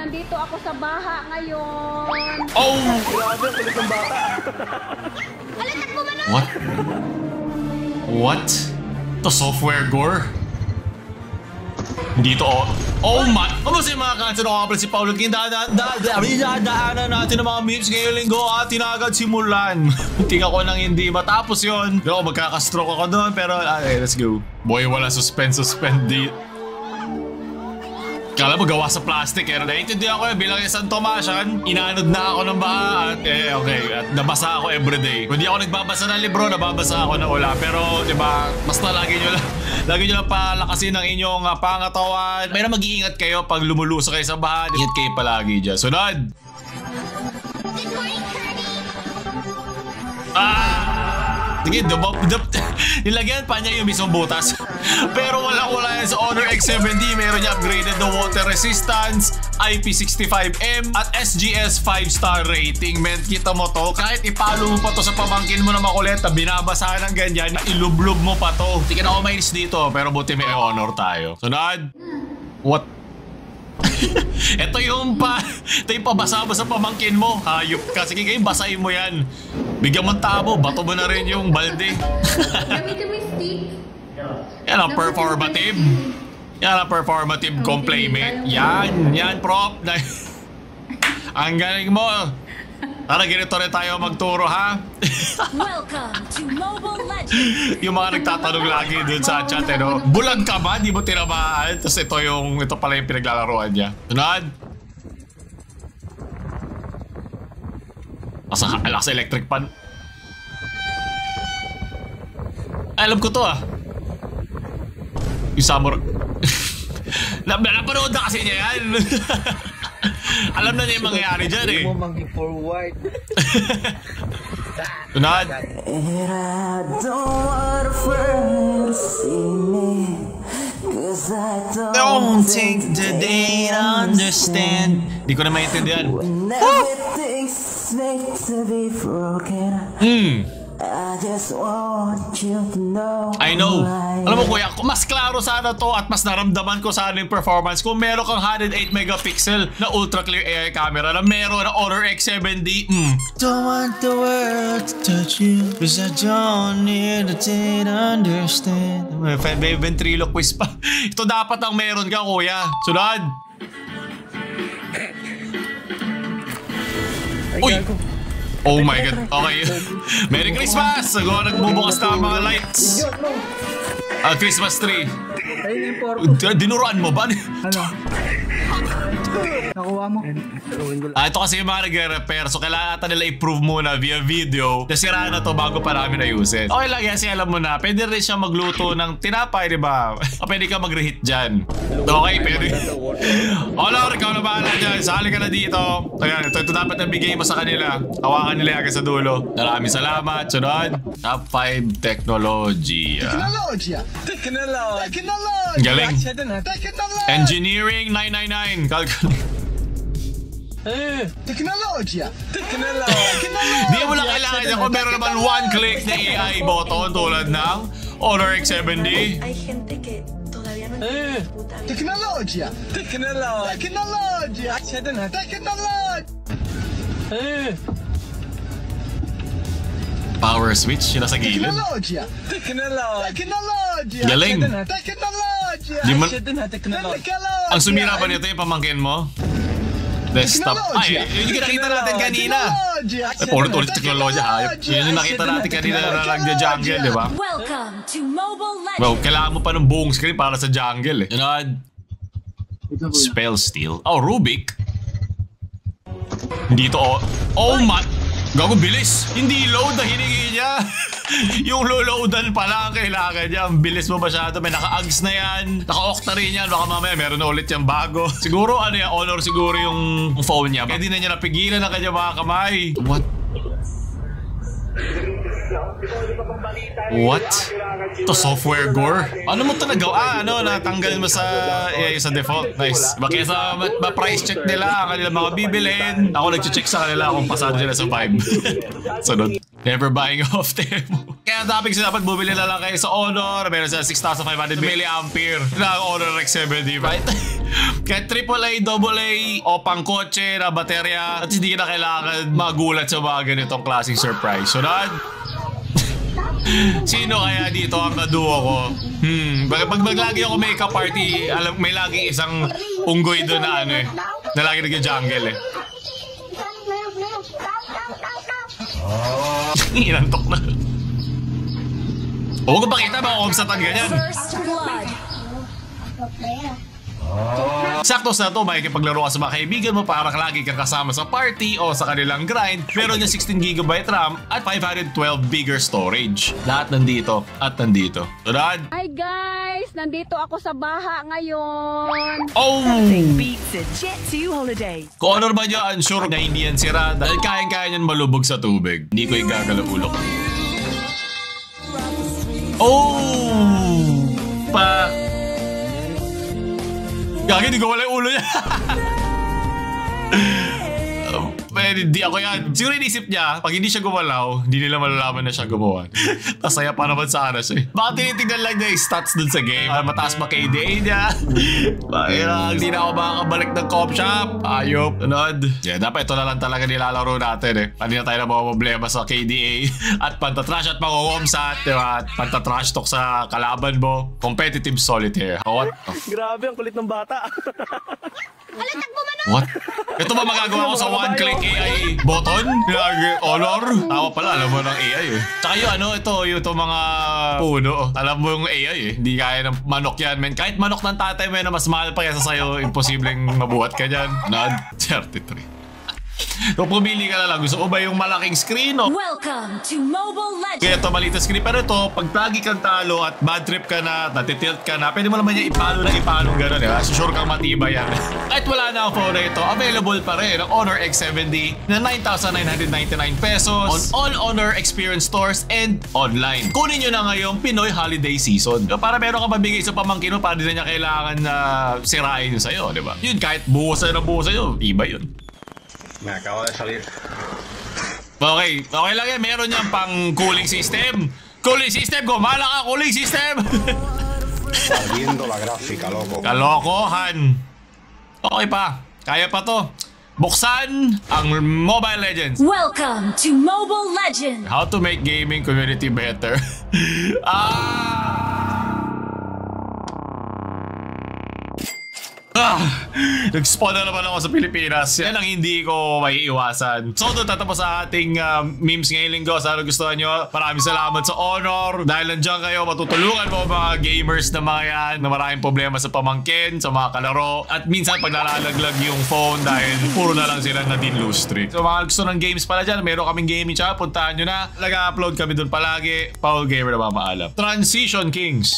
nandito ako sa baha ngayon. Oh! Grabe, kulit ng bata. Alatak mo ba na? What? What? To software gore? Dito oh my! Kamusta yung mga kanser? Ako pala si Paulo King. Daanan natin ang mga memes ngayong linggo at tinagad simulan. Muntik ako nang hindi matapos yun. Pero magkakastroke ako doon. Pero let's go. Boy, wala suspend di. Kala mo gawa sa plastic eh. Naiintindihan ko yun bilang isang Tomasian. Inanod na ako ng baha at okay. At nabasa ako everyday. Kung di ako nagbabasa ng libro, nababasa ako ng ula. Pero diba, basta lagi nyo lang palakasin ang inyong pangatawan. Pero mag-iingat kayo pag lumuluso kayo sa baha. Ingat kayo palagi dyan. Sunod! Sige, nilagyan pa niya yung mismong butas. Pero wala yan sa Honor X70. Meron niya upgraded na water resistance, IP65M at SGS 5-star rating. Men, kita mo to. Kahit ipalo mo pa to sa pamangkin mo na makulit, binabasa ng ganyan, ilublob mo pa to. Hindi ka na ako mainis dito, pero buti may Honor tayo. Sunod. What? Ito yung pabasa mo sa pamangkin mo. Hayop ka. Sige kayo, basahin mo yan. Bigyan mong tabo, bato mo na rin yung balde. Gamitin mo yung stick. Yan ang performative. Yan ang performative compliment. Yan prop. Ang galing mo. Tara, ganito rin tayo magturo, ha? Welcome to Mobile Legends. Yung mga nagtatanong lagi dun sa chat, no? Bulag ka ba? Di mo tinamaan? Tapos ito pala yung pinaglalaroan niya. Sunod. Asa electric pan. Alam ko to, ah. Yung samurai. Napanood na kasi niya yan. Alam na niya yung mangyayari dyan, eh. Hindi mo mag-forward. Tunad. Don't think that they understand. Di ko na maintindihan. I know. Alam mo kuya, mas klaro sana to at mas naramdaman ko sana yung performance kung meron kang 108 megapixel na ultra clear AI camera na meron na Honor X70. Don't want the world to touch you because I don't need to understand. May ventriloquist pa. Ito dapat ang meron ka kuya. Sunod. Uy! Oh my God. Okay. Merry Christmas! Ako nagbubukas na ang mga lights. Christmas tree. Dinuruan mo ba? Ano? Nakuha mo? Ito kasi yung mga nagre-repair. So kailangan natin nila i-prove muna via video. Nasira na to bago pa namin ayusin. Okay lang yan, alam mo na. Pwede rin siya magluto ng tinapay, di ba? O pwede ka mag-reheat dyan. Okay, pwede. Honor, ikaw na bahala dyan. Sali ka na dito. Ayan, ito dapat nabigay mo sa kanila. Hawakan nila agad sa dulo. Maraming salamat. Sunod. Top 5 technology. Galing. Engineering 999. Teknolohiya! Di mo lang kailangan niya kung meron naman one click na AI button tulad ng Honor X70. Hay gente que todavía no entiende las putas vidas. Teknolohiya! Teknolohiya! Power switch, yun nasa gilid. Teknolohiya! Galing. Teknolohiya! Di mo... Ang sumira ba nito yung pamangkin mo? Desktop. Ay, yung nakita natin kanina. Ulit-ulit teknolohiya, hayop. Yun yung nakita natin kanina na nagja-jungle, di ba? Welcome to Mobile Legends. Well, kailangan mo pa ng buong screen para sa jungle, eh. Yun. Spell steal. Oh, Rubik. Dito, oh my... Gago, bilis! Hindi load na hiningi niya! Yung loadan pala ang kailangan niya. Ang bilis mo masyado. May naka-ags na yan. Naka-octa rin yan. Baka mamaya meron na ulit yung bago. Siguro ano yan, Honor siguro yung phone niya. Kaya di na niya napigilan ang kanya mga kamay. What? To software gore? Ano mo ito nagawa? Natanggal mo sa default. Nice. Bakit sa ma-price check nila ang kanilang mga bibilin. Ako nag-check sa kanila kung pasado sila sa 5. Sunod. Never buying off Temu. Kaya topic sa dapat bumili na lang kayo sa Honor. Meron sa 6,500 mAh na Honor X70, right? Kaya AAA, AA o pangkotse na baterya at hindi ka na kailangan magulat sa mga ganitong klaseng surprise. So sino kaya dito ang kaduo ko? Pag maglagi ako makeup party, alam, may laging isang unggoy doon na ano eh. Na lagi nag-jungle eh. Inantok na. Huwag ko pakita mga kumsatan ganyan. Sakto sa to, makikipaglaro ka sa mga kaibigan mo para lagi kang kasama sa party o sa kanilang grind. Meron niya 16GB RAM at 512 bigger storage. Lahat nandito at nandito. Tudad! Hi guys! Nandito ako sa baha ngayon. Oh! Beats a Jet 2 holiday. Kung ano ba niya, unsure na hindi yan sira dahil kayang-kaya niyan malubog sa tubig. Hindi ko igagalaw ulo ko. Oh! Gagi, hindi ko wala yung ulo niya. Hindi ako yan. Siguro inisip niya, pag hindi siya gumalaw, hindi nila malalaman na siya gumawa. Tasaya pa naman sana siya. Baka tinitignan lang niya yung stats dun sa game. Mataas ba KDA niya? Hindi na ako makakabalik ng co-op shop. Ayop. Tunod. Yeah, dapat ito na lang talaga nilalaro natin eh. Hindi na tayo na mga problema sa KDA. At pantatrash at mga-womsat. Diba? At pantatrash talk sa kalaban mo. Competitive solitaire. What? Oh. Grabe, ang kulit ng bata. What? Ito ba magagawa ko sa one-click AI button? Honor? Tawa pala, alam mo ng AI eh. Tsaka yung ano, ito mga puno. Alam mo yung AI eh. Hindi kaya ng manok yan, men. Kahit manok ng tatay mo na mas mahal pa kaysa sa'yo, imposibleng mabuhat ka dyan. Nad 33. Kung pumili ka na lang, gusto ko ba yung malaking screen o? Welcome to Mobile Legends! Kaya ito maliit na screen. Pero ito, pag lagi kang talo at bad trip ka na, natitilt ka na, pwede mo naman niya ipalo gano'n. Sure kang matibay yan. Kahit wala na ang phone na ito, available pa rin ang Honor X70 na 9,999 pesos on all Honor Experience stores and online. Kunin nyo na ngayong Pinoy Holiday Season. Para meron ka pabigay sa pamangkin mo, para din na niya kailangan na sirain yun sa'yo, di ba? Yun, kahit buo sa'yo, iba yun. Me acabo de salir. Okay lang yan. Meron niyang pang cooling system. Cooling system, gumala ka, cooling system. Saliendo la gráfica, loco. Kalokohan. Okay pa. Kaya pa to. Buksan ang Mobile Legends. Welcome to Mobile Legends! How to make gaming community better. Nag-spawn na naman ako sa Pilipinas. Yan ang hindi ko maiiwasan. So doon tatapos sa ating memes ngayong linggo. Sana gustuhan nyo. Maraming salamat sa Honor. Dahil nandiyan kayo, matutulungan mo mga gamers na mga yan na maraming problema sa pamangkin, sa mga kalaro. At minsan pag nalalaglag yung phone dahil puro na lang sila na din lose streak. So mga gusto ng games pala dyan, meron kaming gaming channel. Puntahan nyo na. Nag-upload kami doon palagi. Paul Gamer na mamaalam. Transition Kings.